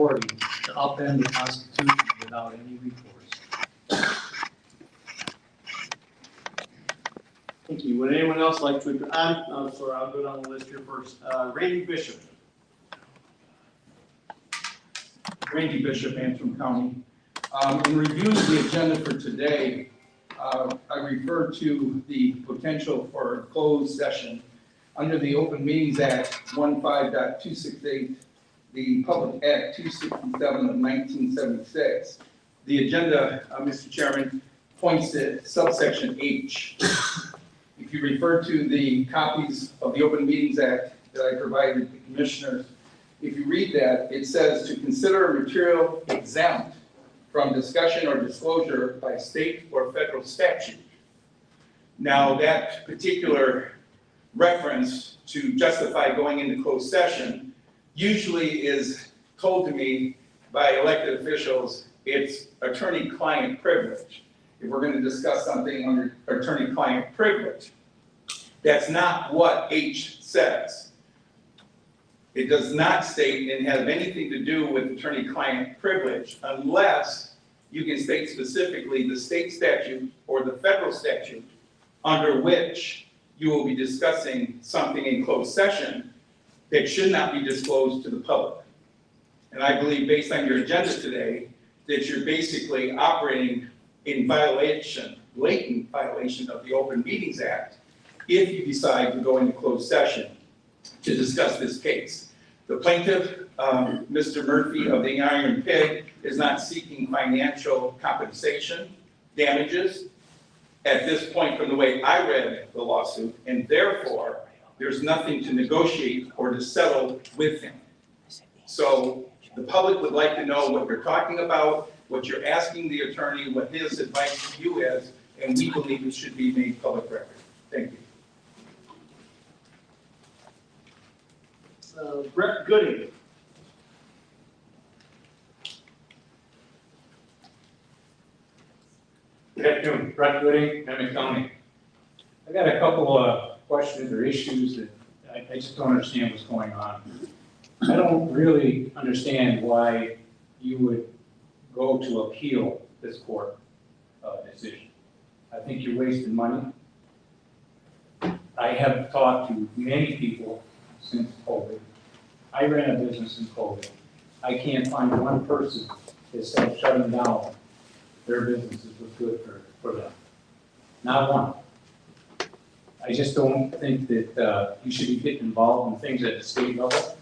authority to upend the Constitution without any recourse. Thank you. Would anyone else like to? I'm sorry, I'll go down the list here first. Randy Bishop. Randy Bishop, Antrim County. In reviewing the agenda for today, I refer to the potential for a closed session under the Open Meetings Act 15.268, the Public Act 267 of 1976. The agenda, Mr. Chairman, points to subsection H. If you refer to the copies of the Open Meetings Act that I provided the commissioners, if you read that, it says to consider material exempt from discussion or disclosure by state or federal statute. Now, that particular reference to justify going into closed session usually is told to me by elected officials, it's attorney-client privilege. If we're going to discuss something under attorney-client privilege, that's not what H says. It does not state and have anything to do with attorney-client privilege unless you can state specifically the state statute or the federal statute under which you will be discussing something in closed session that should not be disclosed to the public. And I believe based on your agenda today, that you're basically operating in violation, blatant violation of the Open Meetings Act if you decide to go into closed session to discuss this case. The plaintiff, Mr. Murphy of the Iron Pig, is not seeking financial compensation, damages, at this point from the way I read the lawsuit, and therefore, there's nothing to negotiate or to settle with him. So the public would like to know what you're talking about, what you're asking the attorney, what his advice to you is, and we believe it should be made public record. Thank you. Brett Gooding. Good afternoon, Brett Gooding, Emmett County. I got a couple of questions or issues that I just don't understand what's going on. I don't really understand why you would go to appeal this court decision. I think you're wasting money. I have talked to many people since COVID. I ran a business in COVID. I can't find one person that said shutting down their businesses was good for them. Not one. I just don't think that you should be getting involved in things at the state level.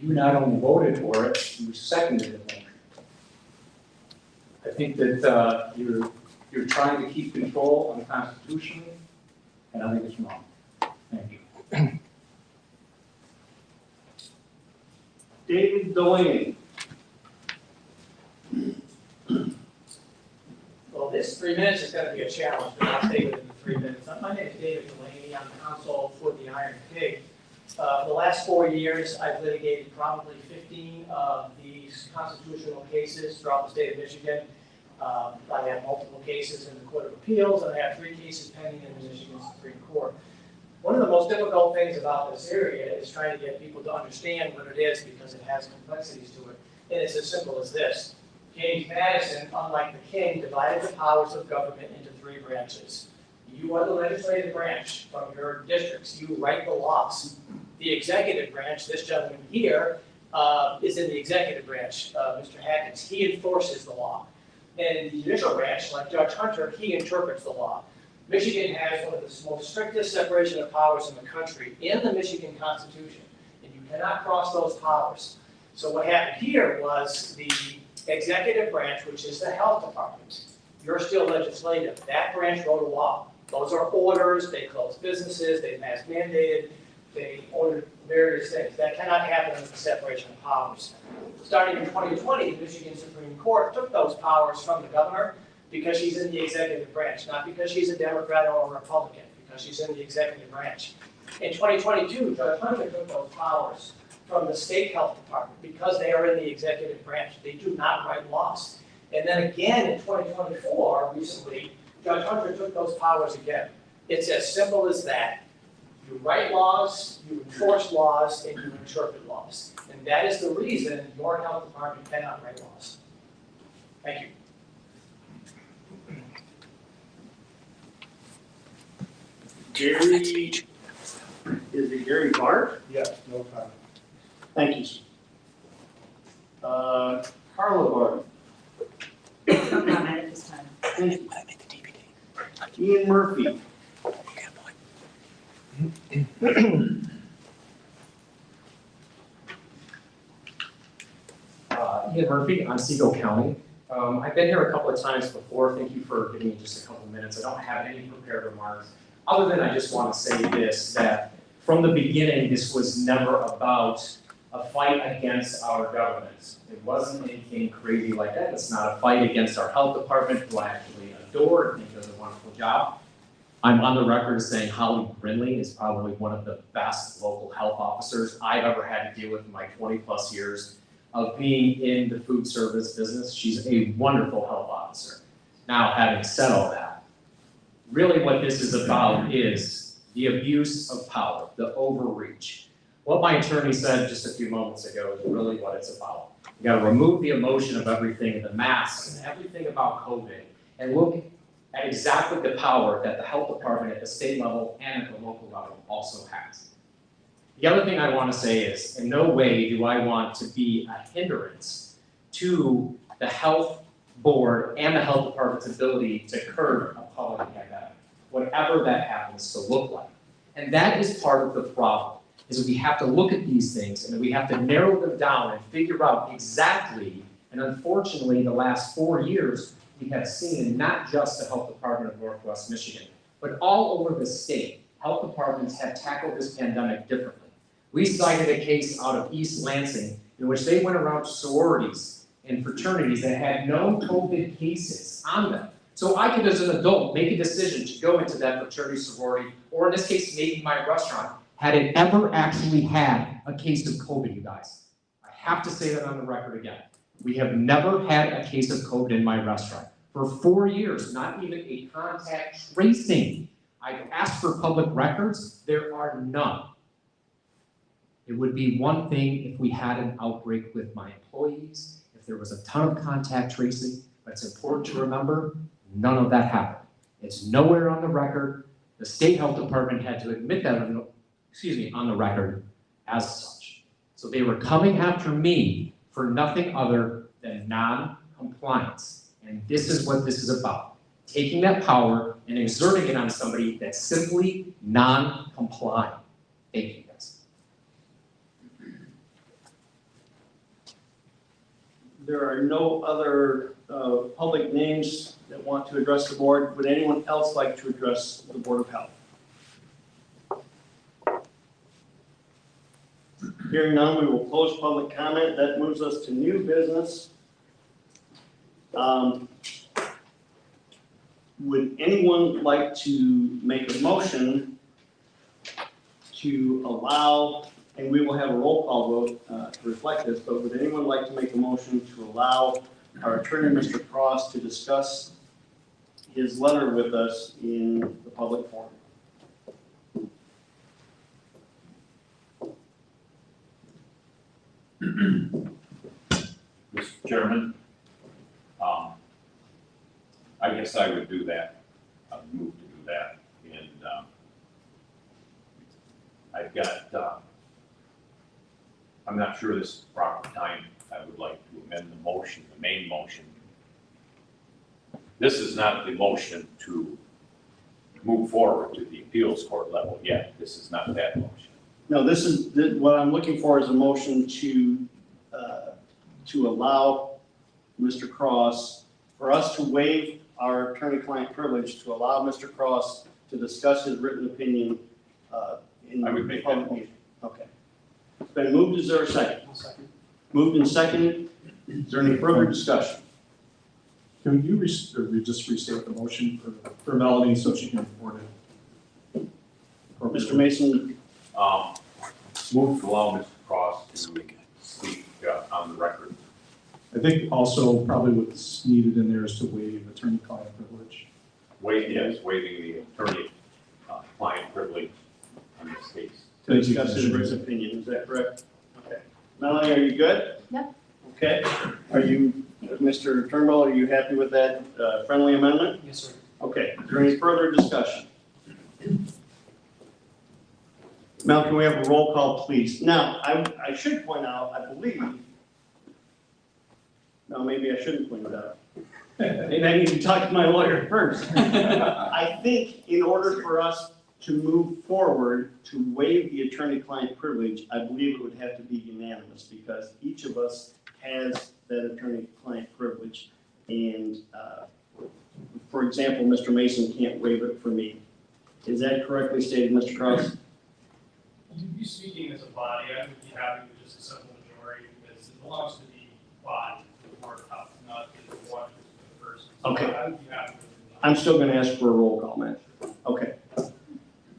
You not only voted for it, you seconded it. I think that you're trying to keep control unconstitutionally, and I think it's wrong. Thank you. David Delaney. Well, this 3 minutes is going to be a challenge, but I'll stay within the 3 minutes. My name is David Delaney. I'm counsel for the Iron Pig. For the last 4 years, I've litigated probably 15 of these constitutional cases throughout the state of Michigan. I have multiple cases in the Court of Appeals, and I have 3 cases pending in the Michigan Supreme Court. One of the most difficult things about this area is trying to get people to understand what it is because it has complexities to it. And it's as simple as this. James Madison, unlike the king, divided the powers of government into 3 branches. You are the legislative branch from your districts. You write the laws. The executive branch, this gentleman here, is in the executive branch, Mr. Hackett. He enforces the law. And the judicial branch, like Judge Hunter, he interprets the law. Michigan has one of the most strictest separation of powers in the country in the Michigan Constitution, and you cannot cross those powers. So what happened here was the executive branch, which is the health department. You're still legislative. That branch wrote a law. Those are orders. They close businesses. They mask mandated. They ordered various things. That cannot happen with the separation of powers. Starting in 2020, the Michigan Supreme Court took those powers from the governor because she's in the executive branch, not because she's a Democrat or a Republican, because she's in the executive branch. In 2022, Judge Hunter took those powers from the state health department because they are in the executive branch. They do not write laws. And then again in 2024, recently, Judge Hunter took those powers again. It's as simple as that. You write laws, you enforce laws, and you interpret laws. And that is the reason your health department cannot write laws. Thank you. Gary, is it Gary Bart? Yes, no problem. Thank you. Carla Bart. No comment at this time. Thank you. Ian Murphy. Ian Murphy, I'm Seagull County. I've been here a couple of times before. Thank you for giving me just a couple of minutes. I don't have any prepared remarks, other than I just want to say this, that from the beginning, this was never about a fight against our government. It wasn't anything crazy like that. It's not a fight against our health department, who I actually adore and think does a wonderful job. I'm on the record as saying Holly Brindley is probably one of the best local health officers I've ever had to deal with in my 20+ years of being in the food service business. She's a wonderful health officer. Now, having said all that, really what this is about is the abuse of power, the overreach. What my attorney said just a few moments ago is really what it's about. You gotta remove the emotion of everything, the masks and everything about COVID, and look at exactly the power that the health department at the state level and at the local level also has. The other thing I want to say is, in no way do I want to be a hindrance to the health board and the health department's ability to curb a public pandemic, whatever that happens to look like. And that is part of the problem, is that we have to look at these things and we have to narrow them down and figure out exactly, and unfortunately, the last 4 years, we have seen not just the health department of Northwest Michigan, but all over the state, health departments have tackled this pandemic differently. We cited a case out of East Lansing in which they went around to sororities and fraternities that had no COVID cases on them. So I could, as an adult, make a decision to go into that fraternity, sorority, or in this case, maybe my restaurant, had it ever actually had a case of COVID, you guys. I have to say that on the record again. We have never had a case of COVID in my restaurant. For 4 years, not even a contact tracing. I've asked for public records, there are none. It would be one thing if we had an outbreak with my employees, if there was a ton of contact tracing, but it's important to remember, none of that happened. It's nowhere on the record. The state health department had to admit that, on the record as such. So they were coming after me for nothing other than non-compliance. And this is what this is about. Taking that power and exerting it on somebody that's simply non-compliant. Thank you, guys. There are no other public names that want to address the board. Would anyone else like to address the Board of Health? Hearing none, we will close public comment. That moves us to new business. Would anyone like to make a motion to allow, and we will have a roll call vote to reflect this, but would anyone like to make a motion to allow our attorney, Mr. Cross, to discuss his letter with us in the public forum? Mr. Chairman, I guess I would do that. I would move to do that. And I've got, I'm not sure this is the proper time. I would like to amend the motion, the main motion. This is not the motion to move forward to the appeals court level yet. This is not that motion. No, this is, what I'm looking for is a motion to allow Mr. Cross, for us to waive our attorney-client privilege, to allow Mr. Cross to discuss his written opinion in I would make that public motion. meeting. Okay. It's been moved. Is there a second? Second. Moved and seconded. Is there any further discussion? Can you just restate the motion for Melanie so she can report it? Mr. Mason, Move to allow Mr. Cross to speak on the record. I think also probably what's needed in there is to waive attorney-client privilege. Waiving the attorney client privilege in this case. To discuss his written opinion, is that correct? Okay. Melanie, are you good? Yep. Okay. Are you, Mr. Turnbull, are you happy with that friendly amendment? Yes, sir. Okay. Is there any further discussion? Mel, can we have a roll call, please? Now, I should point out, I believe, no, maybe I shouldn't point it out. Maybe I need to talk to my lawyer first. I think in order for us to move forward to waive the attorney-client privilege, I believe it would have to be unanimous because each of us has that attorney-client privilege. And, for example, Mr. Mason can't waive it for me. Is that correctly stated, Mr. Cross? You'd be speaking as a body, I would be happy with just a simple majority because it belongs to the body, the Board of Health, not the one person. So Okay. I would be happy with it. I'm still going to ask for a roll call, man. Okay.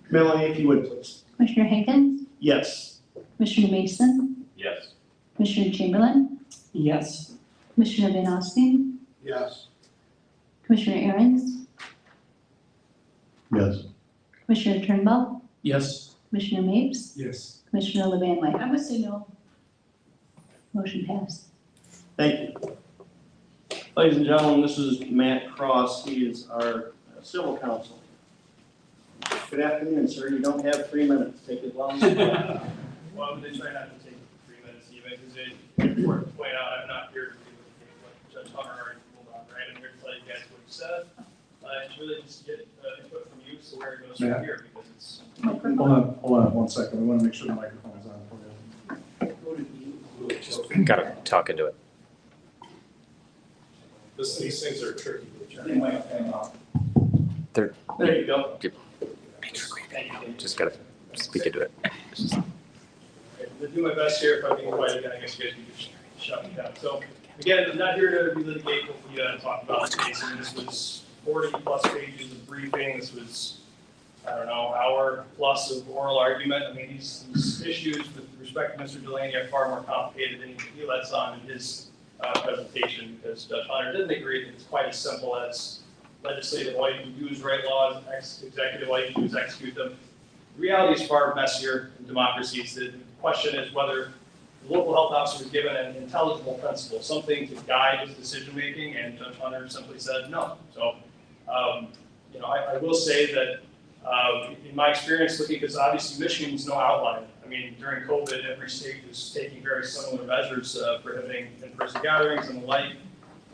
Melanie, if you would, please. Commissioner Hankins, Yes. Commissioner Mason, Yes. Commissioner Chamberlain, Yes. Commissioner Van Alstine, Yes. Commissioner Aaron's, Yes. Commissioner Turnbull, Yes. Commissioner Mapes, Yes. Commissioner LeVanway. I would say no. Motion passed. Thank you. Ladies and gentlemen, this is Matt Cross. He is our civil counsel. Good afternoon, sir. You don't have 3 minutes. Take it long. Well, I'm going to try not to take 3 minutes even because it's important to point out I'm not here to relocate what Judge Hunter already ruled on, right? I'm here to tell you guys what he said. It's really just get input from you, so where it goes from here because it's. Hold on 1 second. We want to make sure the microphone is on for you. Gotta talk into it. These things are tricky. There you go. Just gotta speak into it. I'll do my best here. If I'm being quiet again, I guess you guys can just shut me down. So again, I'm not here to relitigate what we talked about this case. I mean, this was 40+ pages of briefing. This was, I don't know, hour plus of oral argument. I mean, these issues with respect to Mr. Delaney are far more complicated than he lets on in his presentation because Judge Hunter didn't agree that it's quite as simple as legislative, all you can do is write laws, executive, all you can do is execute them. The reality is far messier in democracies. The question is whether the local health officer was given an intelligible principle, something to guide his decision-making, and Judge Hunter simply said no. So, I will say that in my experience looking, because obviously Michigan's no outlier. I mean, during COVID, every state was taking very similar measures, prohibiting in-person gatherings and the like,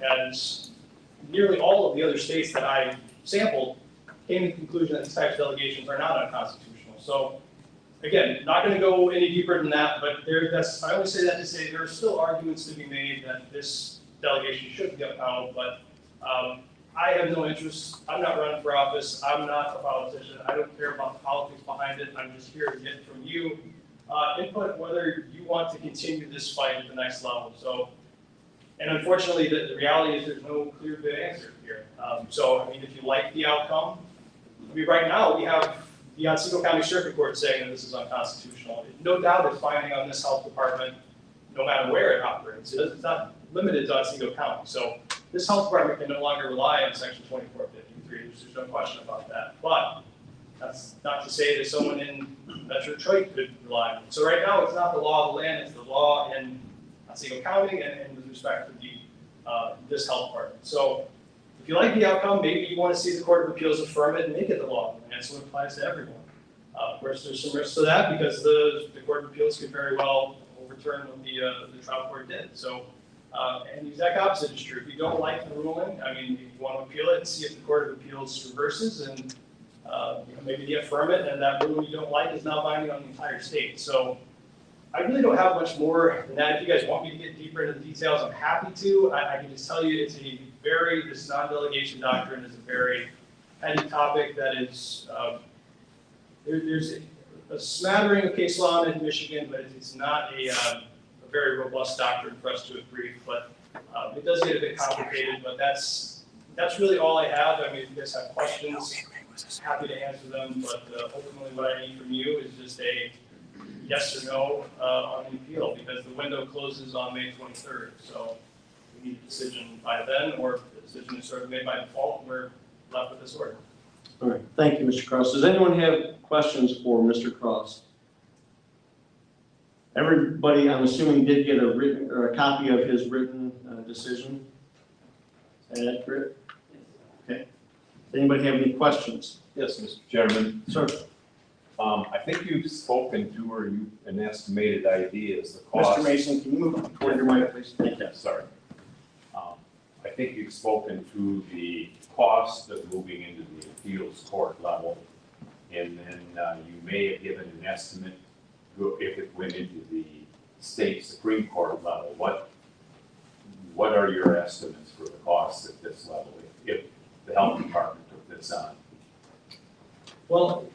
and nearly all of the other states that I sampled came to the conclusion that these types of delegations are not unconstitutional. So, again, not going to go any deeper than that, but I only say that to say there are still arguments to be made that this delegation should be upheld, but I have no interest. I'm not running for office. I'm not a politician. I don't care about the politics behind it. I'm just here to get from you input whether you want to continue this fight at the next level. So, and unfortunately, the reality is there's no clear good answer here. So, I mean, if you like the outcome, I mean, right now we have the Otsego County Circuit Court saying that this is unconstitutional. No doubt it's binding on this health department, no matter where it operates. It's not limited to Otsego County. So this health department can no longer rely on Section 2453. There's no question about that. But that's not to say that someone in Metro Detroit could rely on it. So right now, it's not the law of the land, it's the law in Otsego County and with respect to this health department. So if you like the outcome, maybe you want to see the Court of Appeals affirm it and make it the law of the land so it applies to everyone. Of course, there's some risks to that because the Court of Appeals could very well overturn what the trial court did. So, and the exact opposite is true. If you don't like the ruling, I mean, if you want to appeal it and see if the Court of Appeals reverses and maybe they affirm it and that ruling you don't like is now binding on the entire state. So I really don't have much more than that. If you guys want me to get deeper into the details, I'm happy to. I can just tell you this non-delegation doctrine is a very heady topic that is, there's a smattering of case law in Michigan, but it's not a very robust doctrine for us to agree. But it does get a bit complicated, but that's really all I have. I mean, if you guys have questions, happy to answer them, but ultimately what I need from you is just a yes or no on the appeal, because the window closes on May 23rd. So we need a decision by then, or if the decision is sort of made by default, we're left with this order. All right, thank you, Mr. Cross. Does anyone have questions for Mr. Cross? Everybody, I'm assuming, did get a written, or a copy of his written decision? Is that accurate? Okay. Does anybody have any questions? Yes, Mr. Chairman. Sir? I think you've spoken to, or you, an estimated idea is the cost. Mr. Mason, can you move toward your mic, please? Thank you. Yeah, sorry. I think you've spoken to the cost of moving into the appeals court level. And then you may have given an estimate if it went into the state Supreme Court level. What are your estimates for the costs at this level if the health department took this on? Well,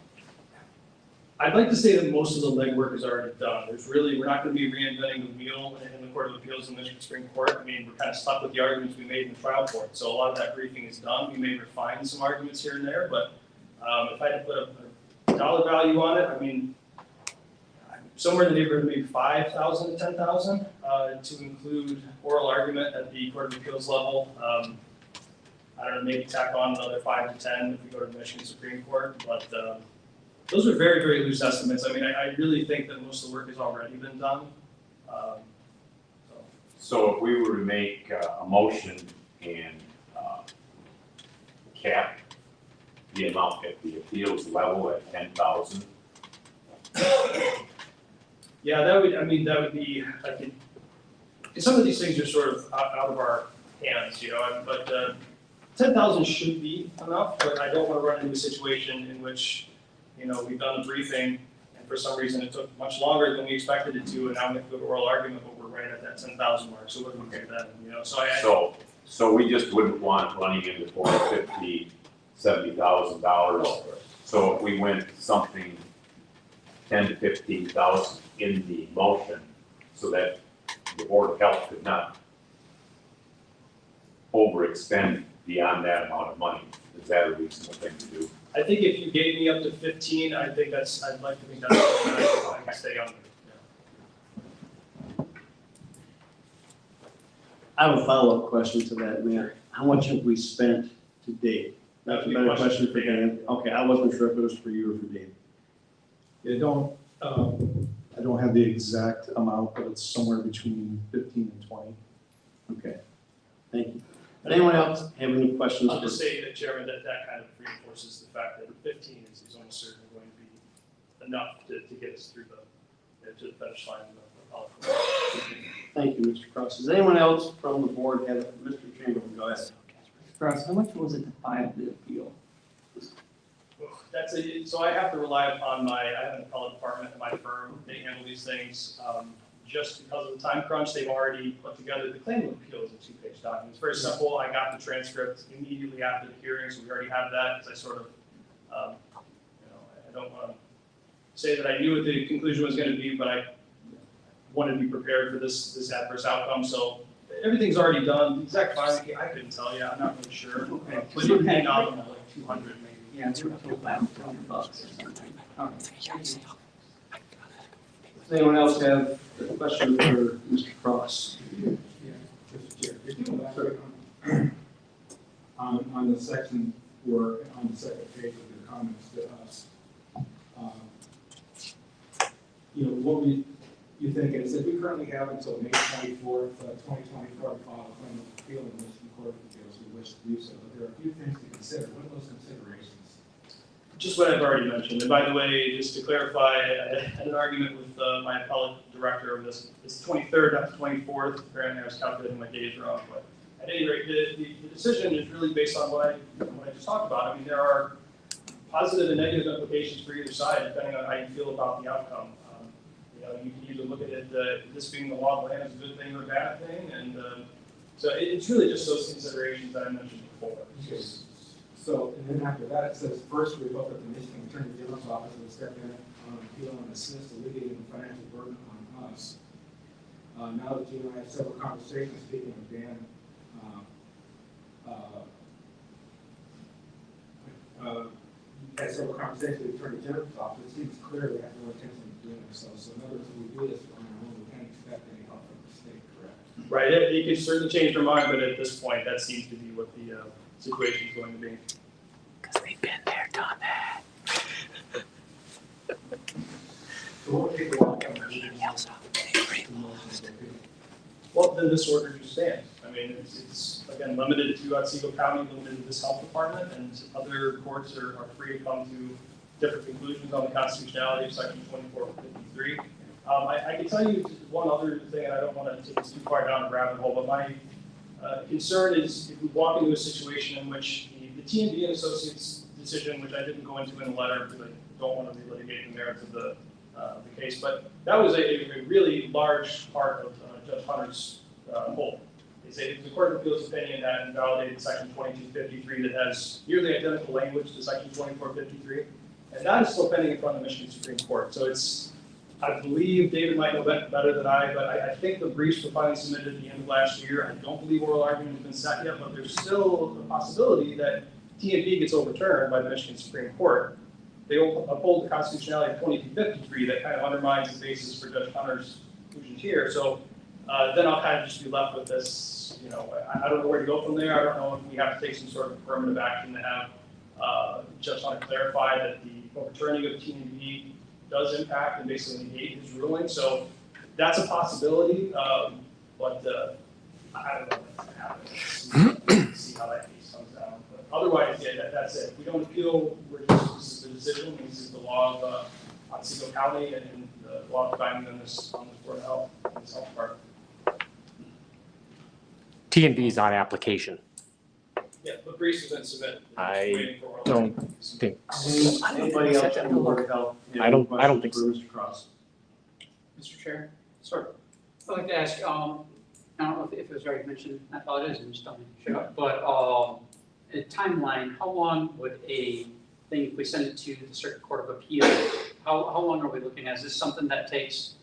I'd like to say that most of the legwork is already done. We're not gonna be reinventing the wheel in the Court of Appeals and the Supreme Court. I mean, we're kind of stuck with the arguments we made in the trial court. So a lot of that briefing is done. We may refine some arguments here and there, but if I had to put a dollar value on it, I mean, somewhere in the neighborhood of maybe 5,000 to 10,000 to include oral argument at the Court of Appeals level. I don't know, maybe tack on another 5 to 10 if we go to the Michigan Supreme Court, but those are very, very loose estimates. I mean, I really think that most of the work has already been done. So if we were to make a motion and cap the amount at the appeals level at 10,000. Yeah, that would be, some of these things are sort of out of our hands, you know, but 10,000 should be enough, but I don't want to run into a situation in which, you know, we've done the briefing and for some reason it took much longer than we expected it to, and now we have to go to oral argument, but we're right at that 10,000 mark, so what do we do then, you know, So we just wouldn't want running into $40,000, $50,000, $70,000. So if we went something 10 to 15,000 in the motion, so that the Board of Health could not overextend beyond that amount of money, is that a reasonable thing to do? I think if you gave me up to 15, I'd like to think that's I can stay under. Yeah. I have a follow-up question to that, Matt. How much have we spent to date? That's a better question for Dan. Okay, I wasn't sure if it was for you or for Dave. I don't have the exact amount, but it's somewhere between 15 and 20. Okay, thank you. Anyone else have any questions? I'll just say that, Chairman, that kind of reinforces the fact that 15 is almost certainly going to be enough to get us through to the finish line of the policy. Thank you, Mr. Cross. Does anyone else from the board have, Mr. Chamberlain, go ahead. Cross, how much was it to file the appeal? So I have to rely upon I have an appellate department in my firm, they handle these things. Just because of the time crunch, they've already put together the claim of appeal as a 2-page document. It's very simple. I got the transcript immediately after the hearing, so we already have that. Because I sort of, I don't want to say that I knew what the conclusion was going to be, but I wanted to be prepared for this adverse outcome. So everything's already done. The exact filing, I couldn't tell you. I'm not really sure. But it would be nominal, like 200 maybe. Yeah, it's about $200 or something. All right. Does anyone else have a question for Mr. Cross? Yeah, Mr. Chair, if you elaborate on the section or on the second page of your comments to us, what you think is that we currently have until May 24th, 2024 to file a claim of appeal in the Michigan Court of Appeals. We wish to do so, but there are a few things to consider. What are those considerations? Just what I've already mentioned. And by the way, just to clarify, I had an argument with my appellate director over this. It's 23rd, not the 24th. Apparently I was calculating my days wrong. But at any rate, the decision is really based on what I just talked about. I mean, there are positive and negative implications for either side, depending on how you feel about the outcome. You can either look at it, this being the law of the land is a good thing or a bad thing. And so it's really just those considerations that I mentioned before. So, and then after that, it says, first, we hope that the Michigan Attorney General's office will step in on appeal and assist alleviating the financial burden on us. Now that you and I have several conversations, speaking of Dan, had several conversations with the Attorney General's office, it seems clear we have no intention of doing so. So in other words, if we do this on our own, we can't expect any help from the state, correct? Right, it could certainly change their mind, but at this point, that seems to be what the situation is going to be. Because they've been there, won't take a long time. Well, then this order just stands. I mean, it's again, limited to Otsego County, limited to this health department, and other courts are free to come to different conclusions on the constitutionality of section 2453. I can tell you one other thing, and I don't want to take this too far down a rabbit hole, but my concern is if we walk into a situation in which the TNB and Associates decision, which I didn't go into in the letter because I don't want to relitigate the merits of the case, but that was a really large part of Judge Hunter's hold. It's the Court of Appeals opinion that invalidated section 2253 that has nearly identical language to section 2453, and that is still pending in front of the Michigan Supreme Court. So it's, I believe David might know better than I, but I think the briefs were finally submitted at the end of last year. I don't believe oral argument has been set yet, but there's still a possibility that TNB gets overturned by the Michigan Supreme Court. They uphold the constitutionality of 2253 that kind of undermines the basis for Judge Hunter's conclusions here. So then I'll kind of just be left with this, you know, I don't know where to go from there. I don't know if we have to take some sort of affirmative action to have Judge Hunter clarify that the overturning of TNB does impact and basically negate his ruling. So that's a possibility, but I don't know what's going to happen. See how that case comes down. But otherwise, yeah, that's it. If we don't appeal, this is the decision. This is the law of Otsego County and the law of binding on this Board of Health, this health department. T&D is on application. Yeah, the briefs have been submitted. I don't think so. Anybody else on the Board of Health? I don't think so. Mr. Cross. Mr. Chair, Sir. I'd like to ask, I don't know if it was already mentioned, I thought it is, and just tell me, sure. But a timeline, how long would a thing, if we send it to the Circuit Court of Appeals, how long are we looking at? Is this something that takes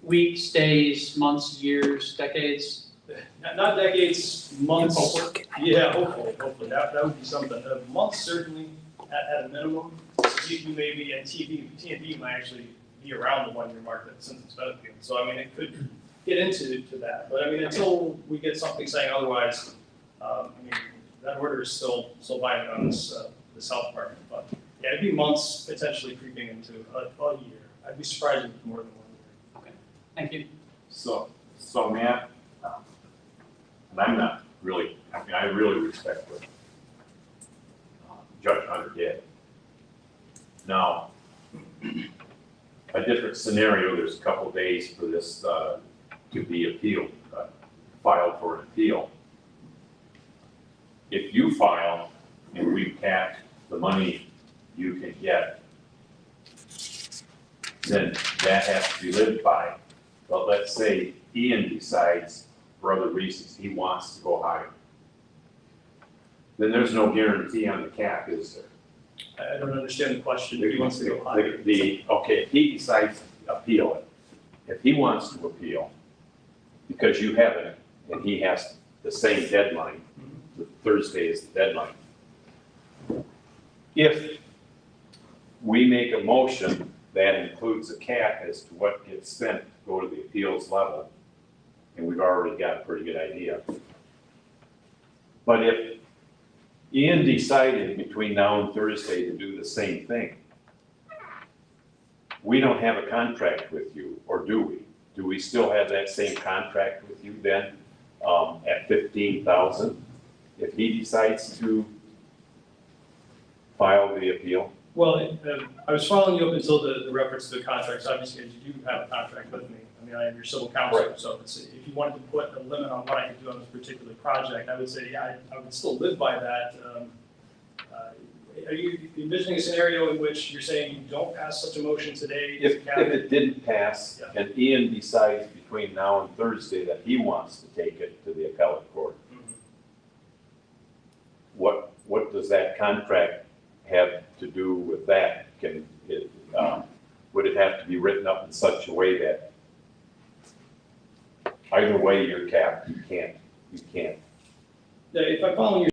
weeks, days, months, years, decades? Not decades, months. Yeah, hopefully. That would be something. Months certainly at a minimum. You may be, and TNB might actually be around the 1 year mark since it's been appealed. So I mean, it could get into that. But I mean, until we get something saying otherwise, I mean, that order is still binding on this health department. But yeah, it'd be months potentially creeping into a year. I'd be surprised if it's more than 1 year. Okay, thank you. So Matt, and I'm not really, I mean, I really respect what Judge Hunter did. Now, a different scenario, there's a couple days for this to be appealed, filed for an appeal. If you file and we cap the money you can get, then that has to be lived by. But let's say Ian decides, for other reasons, he wants to go higher. Then there's no guarantee on the cap, is there? I don't understand the question. If he wants to go higher. Okay, if he decides to appeal it, if he wants to appeal, because you haven't, and he has the same deadline, Thursday is the deadline. If we make a motion that includes a cap as to what gets spent to go to the appeals level, and we've already got a pretty good idea. But if Ian decided between now and Thursday to do the same thing, we don't have a contract with you, or do we? Do we still have that same contract with you then at 15,000? If he decides to file the appeal? Well, I was following you up until the reference to the contracts. Obviously, you do have a contract with me. I mean, I am your civil counsel, Right. so if you wanted to put a limit on what I could do on this particular project, I would say, yeah, I would still live by that. Are you envisioning a scenario in which you're saying you don't pass such a motion today? If it didn't pass, Yeah. and Ian decides between now and Thursday that he wants to take it to the appellate court, Mhm. what does that contract have to do with that? Would it have to be written up in such a way that either way you're capped, you can't? Yeah, if I'm following you.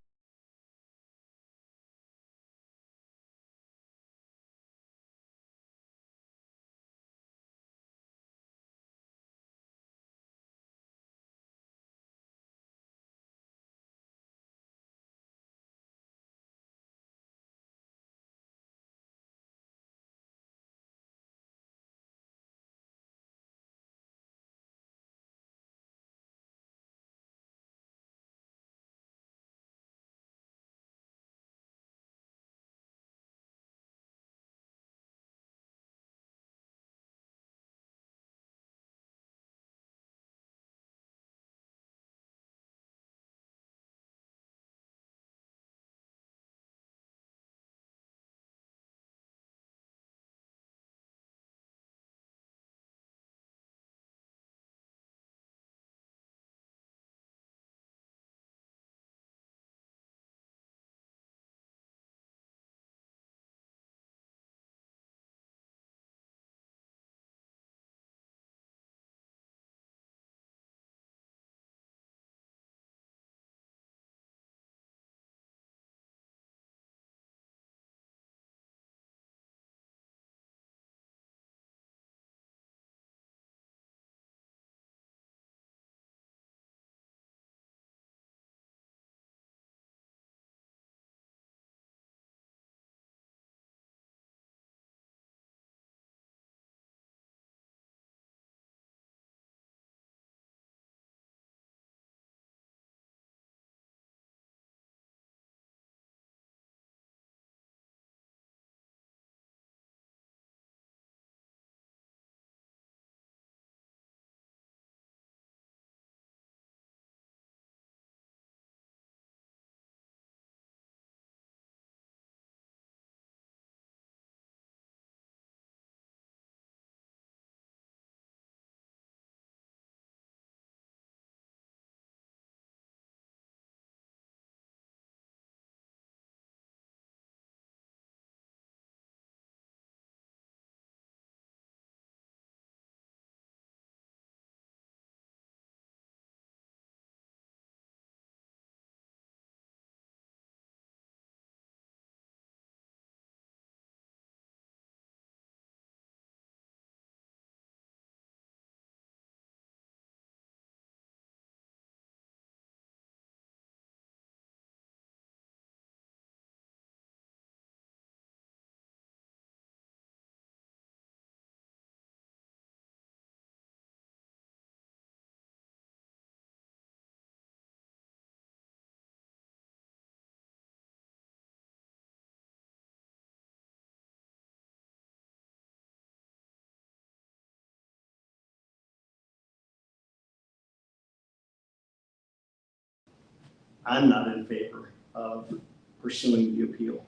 I'm not in favor of pursuing the appeal.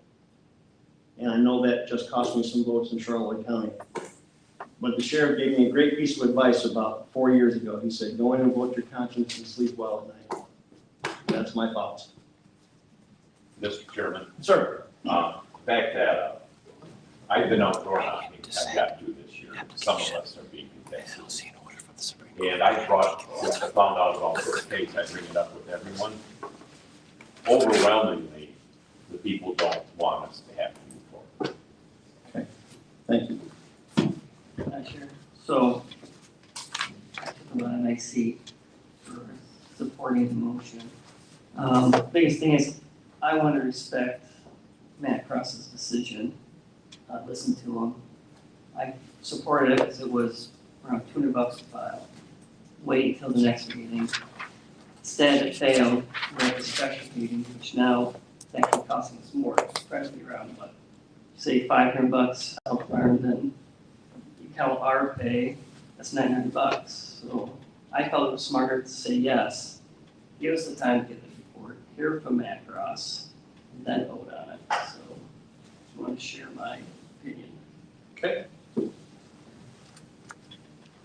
And I know that just cost me some votes in Charlotte County. But the sheriff gave me a great piece of advice about 4 years ago. He said, go in and vote your conscience and sleep well at night. That's my thoughts. Mr. Chairman, Sir? back that up. I've been out door knocking, I've got to this year, some of us are being contested. And I once I found out about this case, I bring it up with everyone. Overwhelmingly, the people don't want us to have to move forward. Thank you. Sure. So, I took a lot of my seat for supporting the motion. Biggest thing is, I want to respect Matt Cross's decision, listen to him. I supported it because it was around $200 a file. Wait until the next meeting. Instead, it failed. We're at the special meeting, which now is actually costing us more, probably around, what, say $500 health farm, then you count our pay, that's $900. So I felt it was smarter to say yes, give us the time to get the report, hear from Matt Cross, and then vote on it. So just wanted to share my opinion. Okay.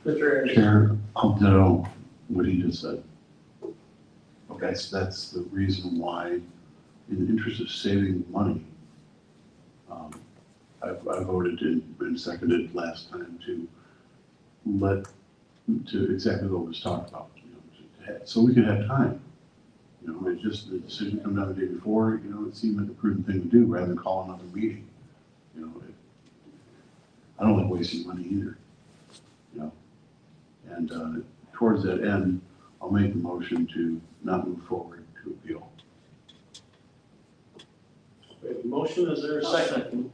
Mr. Aaron? Chair, I'll ditto what he just said. That's the reason why, in the interest of saving money, I voted and seconded last time to exactly what was talked about, so we could have time. It's just the decision come down the day before, it seemed like a prudent thing to do rather than call another meeting. I don't like wasting money either, And towards that end, I'll make the motion to not move forward to appeal. We have a motion, is there a second?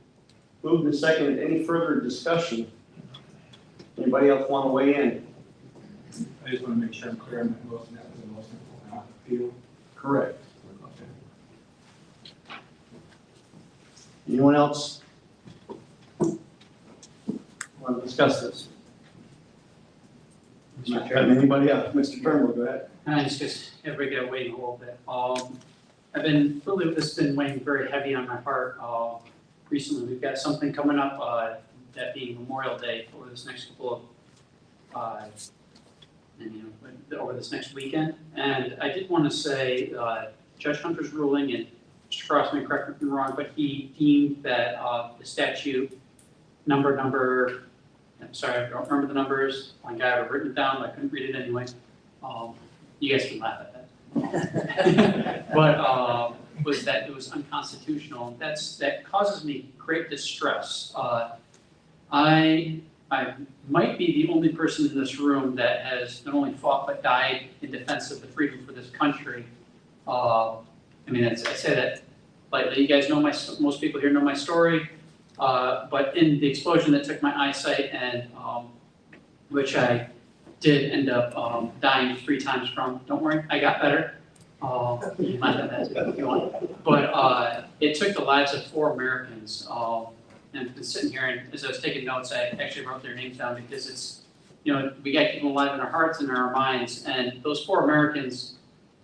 Moved and seconded, any further discussion? Anybody else want to weigh in? I just want to make sure I'm clear on my motion, that was a motion for not appeal. Correct. Anyone else want to discuss this? Mr. Chairman. Anybody else? Mr. Turnbull, go ahead. Just because everybody got waiting a little bit. This has been weighing very heavy on my heart. Recently, we've got something coming up, that being Memorial Day over this next couple of, over this next weekend. And I did want to say, Judge Hunter's ruling, and Mr. Cross may correct me if I'm wrong, but he deemed that the statute I'm sorry, I don't remember the numbers. I have it written down, but I couldn't read it anyway. You guys can laugh at that. But was that it was unconstitutional. That causes me great distress. I might be the only person in this room that has not only fought but died in defense of the freedom for this country. I say that lightly. You guys know most people here know my story. But in the explosion that took my eyesight and which I did end up dying 3 times from, don't worry, I got better. You can laugh at that too if you want. But it took the lives of 4 Americans. And I've been sitting here, and as I was taking notes, I actually wrote their names down because it's, we got to keep them alive in our hearts and in our minds. And those 4 Americans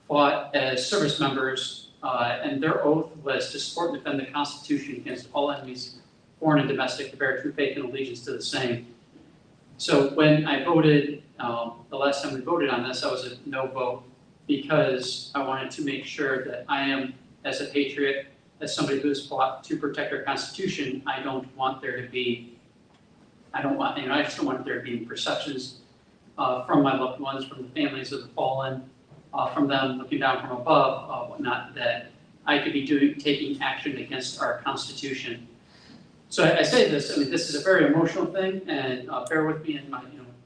fought as service members, and their oath was to support and defend the Constitution against all enemies, foreign and domestic, to bear true faith and allegiance to the same. So when I voted, the last time we voted on this, I was a no vote because I wanted to make sure that I am, as a patriot, as somebody who has fought to protect our Constitution, I just don't want there to be perceptions from my loved ones, from the families of the fallen, from them looking down from above, whatnot, that I could be taking action against our Constitution. So I say this, this is a very emotional thing, and bear with me in my,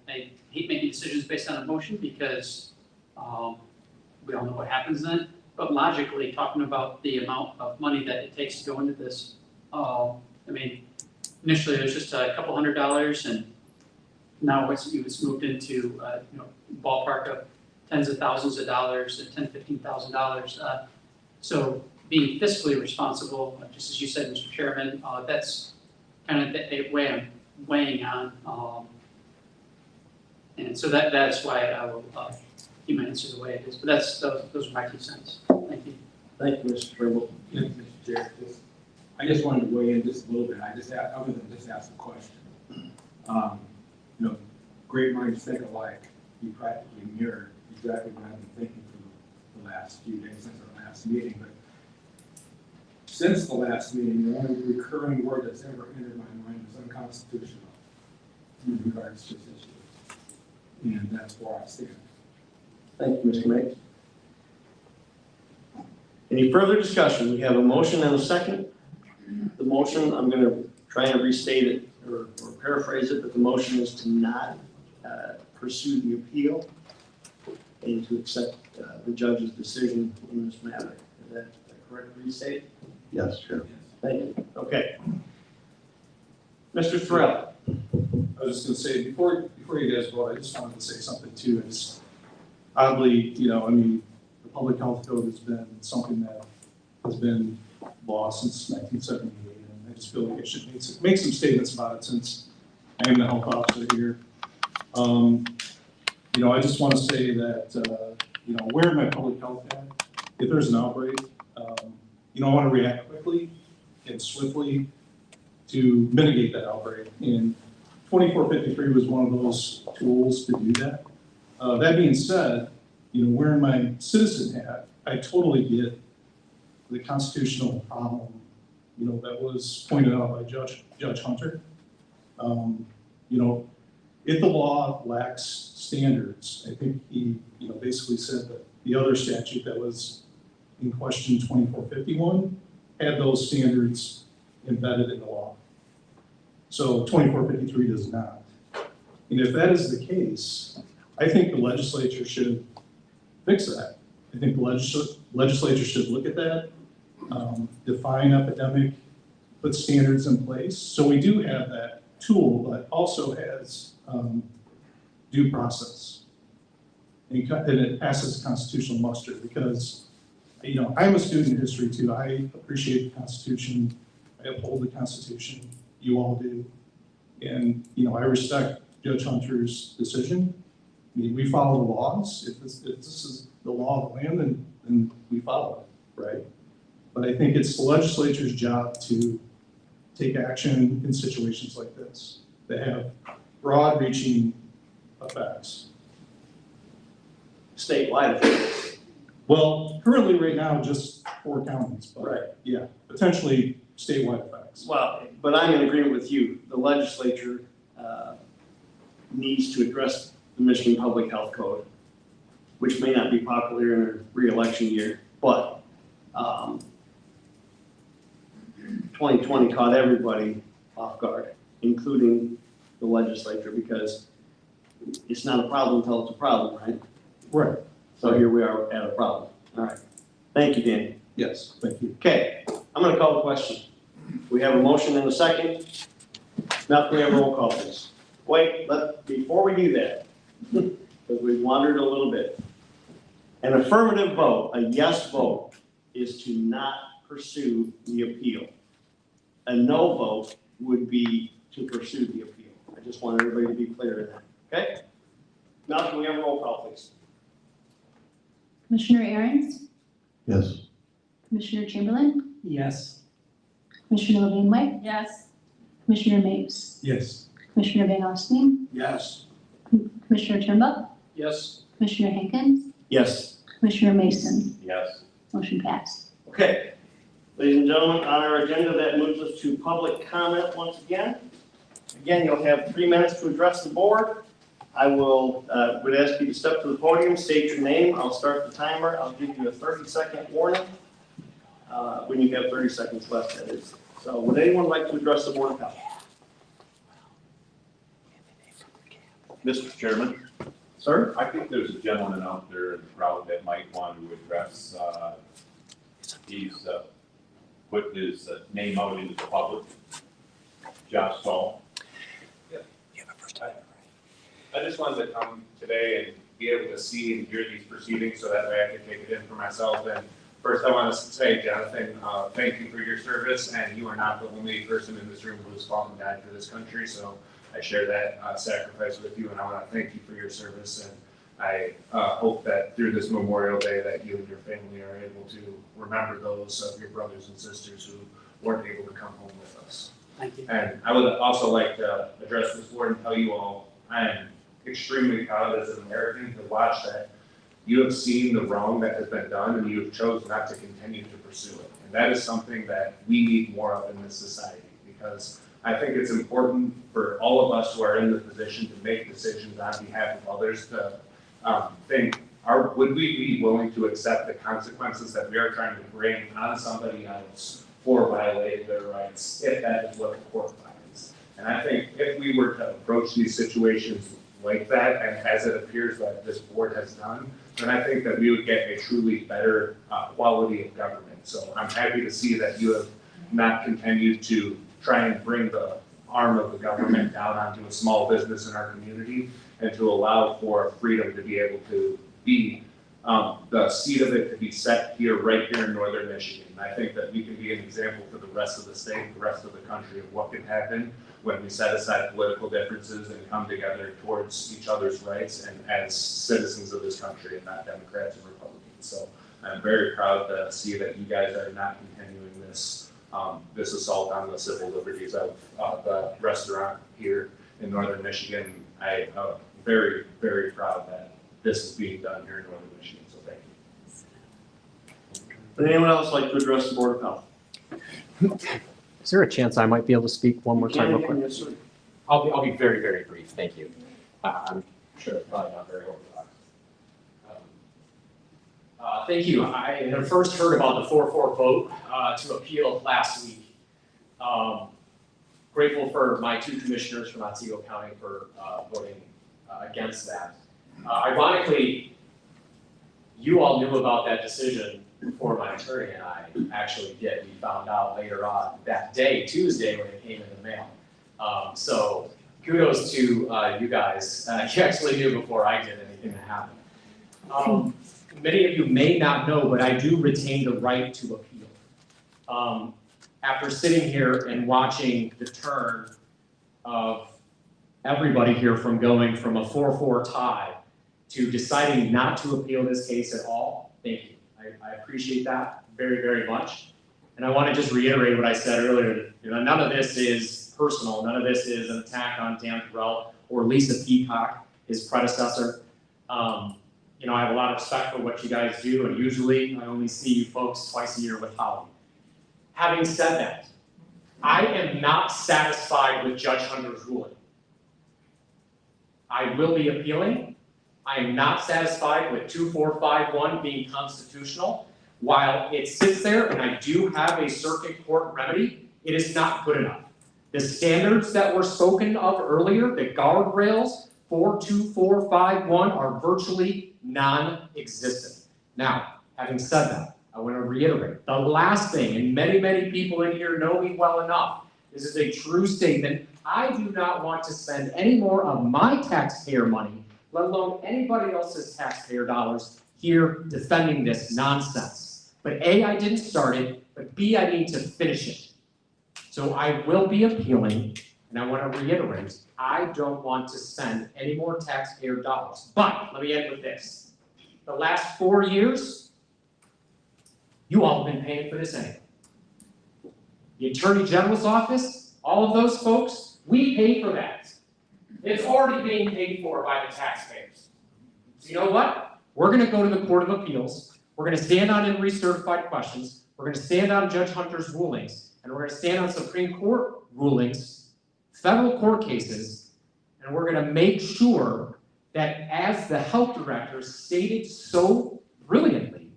I hate making decisions based on emotion because we all know what happens then. But logically, talking about the amount of money that it takes to go into this, initially it was just a couple $100s, and now it's moved into ballpark of tens of thousands of dollars, $10,000–$15,000. So being fiscally responsible, just as you said, Mr. Chairman, that's kind of the way I'm weighing on. And so that's why I will keep my answer the way it is. But those are my 2 cents. Thank you. Thank you, Mr. Trimble. Yes, Mr. Chair, I just wanted to weigh in just a little bit. Other than just ask a question. Great minds think alike. You practically mirror exactly what I've been thinking for the last few days since our last meeting. But since the last meeting, the only recurring word that's ever entered my mind is unconstitutional in regards to this issue. And that's where I stand. Thank you, Mr. May. Any further discussion? We have a motion and a second. The motion, I'm going to try and restate it or paraphrase it, but the motion is to not pursue the appeal and to accept the judge's decision in this matter. Is that correct to restate? Yes, Chair. Thank you. Okay. Mr. Thorell. I was just gonna say, before you guys vote, I just wanted to say something too. It's oddly, the public health code has been something that has been law since 1978, and I just feel like I should make some statements about it since I am the health officer here. I just want to say that, wearing my public health hat, if there's an outbreak, I want to react quickly and swiftly to mitigate that outbreak. And 2453 was one of those tools to do that. That being said, wearing my citizen hat, I totally get the constitutional problem, that was pointed out by Judge Hunter. If the law lacks standards, I think he, basically said that the other statute that was in question, 2451, had those standards embedded in the law. So 2453 does not. And if that is the case, I think the legislature should fix that. I think the legislature should look at that, define epidemic, put standards in place. So we do have that tool, but also has due process. And it passes constitutional muster because, I'm a student in history too. I appreciate the Constitution. I uphold the Constitution. You all do. And, I respect Judge Hunter's decision. I mean, we follow the laws. If this is the law of the land, then we follow it, right? But I think it's the legislature's job to take action in situations like this that have broad-reaching effects. Statewide effects. Well, currently, right now, just 4 counties, but Right. yeah, potentially statewide effects. Well, but I'm in agreement with you. The legislature needs to address the Michigan Public Health Code, which may not be popular in a re-election year, but 2020 caught everybody off guard, including the legislature, because it's not a problem until it's a problem, right? Right. So here we are at a problem. All right. Thank you, Danny. Yes, thank you. Okay, I'm going to call the question. We have a motion and a second. Now can we have a roll call, please? Wait, before we do that, because we've wandered a little bit. An affirmative vote, a yes vote, is to not pursue the appeal. A no vote would be to pursue the appeal. I just want everybody to be clear in that, okay? Now can we have a roll call, please? Commissioner Aaron's, Yes. Commissioner Chamberlain, Yes. Commissioner Levine White, Yes. Commissioner Mapes, Yes. Commissioner Van Alstine, Yes. Commissioner Turnbull, Yes. Commissioner Hankins, Yes. Commissioner Mason. Yes. Motion passed. Okay. Ladies and gentlemen, on our agenda, that moves us to public comment once again. Again, you'll have 3 minutes to address the board. I would ask you to step to the podium, state your name. I'll start the timer. I'll give you a 30-second warning when you have 30 seconds left, that is. So would anyone like to address the board of health? Mr. Chairman, Sir? I think there's a gentleman out there in the crowd that might want to address, he's put his name out into the public. Josh Stahl. I just wanted to come today and be able to see and hear these proceedings so that way I can take it in for myself. And first I want to say, Jonathan, thank you for your service, and you are not the only person in this room who has fought and died for this country. So I share that sacrifice with you, and I want to thank you for your service. And I hope that through this Memorial Day that you and your family are able to remember those of your brothers and sisters who weren't able to come home with us. Thank you. And I would also like to address this board and tell you all, I am extremely proud as an American to watch that you have seen the wrong that has been done and you have chosen not to continue to pursue it. And that is something that we need more of in this society, because I think it's important for all of us who are in the position to make decisions on behalf of others to think, would we be willing to accept the consequences that we are trying to bring on somebody else for violating their rights, if that is what the court finds. And I think if we were to approach these situations like that, and as it appears that this board has done, then I think that we would get a truly better quality of government. So I'm happy to see that you have not continued to try and bring the arm of the government down onto a small business in our community, and to allow for freedom to be able to be the seat of it to be set here, right here in northern Michigan. And I think that we can be an example for the rest of the state, the rest of the country, of what can happen when we set aside political differences and come together towards each other's rights and as citizens of this country and not Democrats and Republicans. So I'm very proud to see that you guys are not continuing this this assault on the civil liberties of the restaurant here in northern Michigan. I am very, very proud that this is being done here in northern Michigan, so thank you. Would anyone else like to address the Board of Health? Is there a chance I might be able to speak one more time real quick? Yes, sir. I'll be very, very brief, thank you. I'm sure it's probably not very orthodox. Thank you. I had first heard about the 4-4 vote to appeal last week. Grateful for my two commissioners from Otsego County for voting against that. Ironically, you all knew about that decision before my attorney and I actually did. We found out later on that day, Tuesday, when it came in the mail. So kudos to you guys. You actually knew before I did anything that happened. Many of you may not know, but I do retain the right to appeal. After sitting here and watching the turn of everybody here from going from a 4-4 tie to deciding not to appeal this case at all, thank you. I appreciate that very, very much. And I want to just reiterate what I said earlier. You know, none of this is personal. None of this is an attack on Dan Terrell or Lisa Peacock, his predecessor. You know, I have a lot of respect for what you guys do, and usually I only see you folks twice a year with Holly. Having said that, I am not satisfied with Judge Hunter's ruling. I will be appealing. I am not satisfied with 2451 being constitutional. While it sits there and I do have a circuit court remedy, it is not good enough. The standards that were spoken of earlier, the guardrails for 2451, are virtually non-existent. Now, having said that, I want to reiterate, the last thing, and many, many people in here know me well enough, this is a true statement, I do not want to spend any more of my taxpayer money, let alone anybody else's taxpayer dollars, here defending this nonsense. But A, I didn't start it, but B, I need to finish it. So I will be appealing, and I want to reiterate, I don't want to spend any more taxpayer dollars. But let me end with this. The last 4 years, you all have been paying for this anyway. The Attorney General's office, all of those folks, we pay for that. It's already being paid for by the taxpayers. So you know what? We're going to go to the Court of Appeals. We're going to stand on in recertified questions. We're going to stand on Judge Hunter's rulings. And we're going to stand on Supreme Court rulings, federal court cases, and we're going to make sure that, as the health director stated so brilliantly,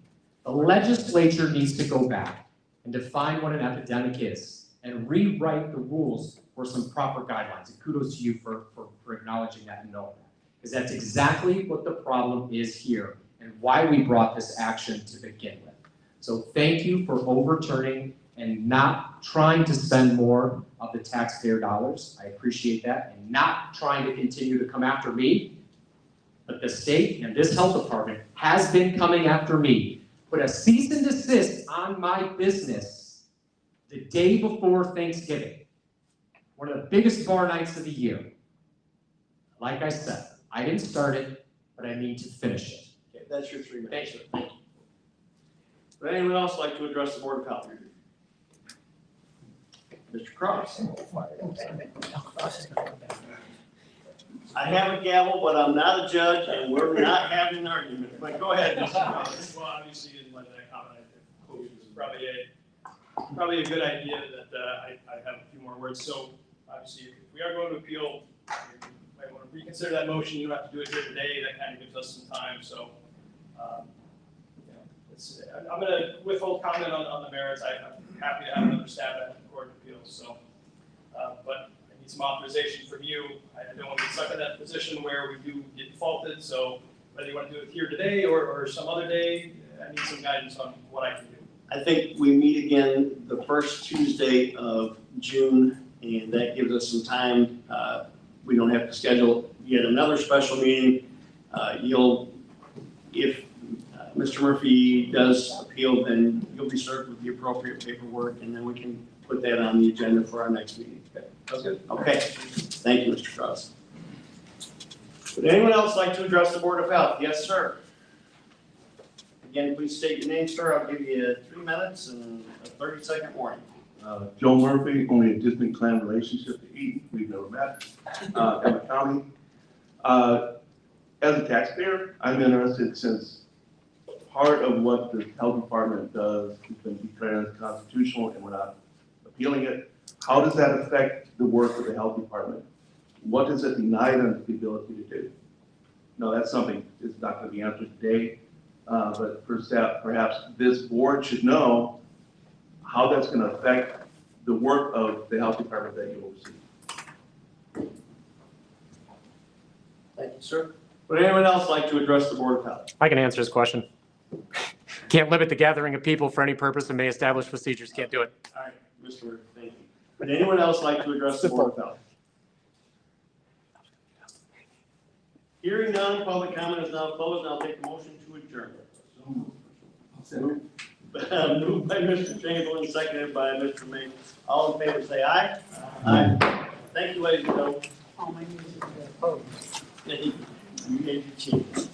the legislature needs to go back and define what an epidemic is and rewrite the rules for some proper guidelines. And kudos to you for acknowledging that and knowing that. Because that's exactly what the problem is here and why we brought this action to begin with. So thank you for overturning and not trying to spend more of the taxpayer dollars. I appreciate that. And not trying to continue to come after me. But the state and this health department has been coming after me. Put a cease and desist on my business the day before Thanksgiving. One of the biggest bar nights of the year. Like I said, I didn't start it, but I mean to finish it. Okay, that's your 3 minutes. Thank you. Would anyone else like to address the Board of Health? Mr. Cross? I have a gavel, but I'm not a judge, and we're not having an argument, but go ahead, Mr. Cross. Well, obviously, in light of that comment, I think it's probably a good idea that I have a few more words. So obviously, if we are going to appeal, you might want to reconsider that motion. You don't have to do it here today. That kind of gives us some time. So, I'm going to withhold comment on the merits. I'm happy to have another stab at the Court of Appeals. So, but I need some authorization from you. I don't want to be stuck in that position where we do get defaulted. So whether you want to do it here today or some other day, I need some guidance on what I can do. I think we meet again the first Tuesday of June, and that gives us some time. We don't have to schedule yet another special meeting. If Mr. Murphy does appeal, then you'll be served with the appropriate paperwork, and then we can put that on the agenda for our next meeting. Okay, sounds good. Okay, thank you, Mr. Cross. Would anyone else like to address the Board of Health? Yes, sir. Again, please state your name, sir. I'll give you 3 minutes and a 30-second warning. Joe Murphy, only a distant clan relationship to Eaton, we've never met, Emmett County. As a taxpayer, I'm interested since part of what the health department does has been declared unconstitutional and we're not appealing it. How does that affect the work of the health department? What does it deny them the ability to do? No, that's something that's not going to be answered today, but perhaps this board should know how that's going to affect the work of the health department that you oversee. Thank you, sir. Would anyone else like to address the Board of Health? I can answer his question. Can't limit the gathering of people for any purpose and may establish procedures. Can't do it. All right, Mr. Murphy, thank you. Would anyone else like to address the Board of Health? Hearing none, public comment is now closed. I'll take a motion to adjourn. Moved by Mr. Chamberlain, seconded by Mr. May. All in favor, say aye. Aye. Thank you, ladies and gentlemen. Oh, my name is opposed. You gave your chance.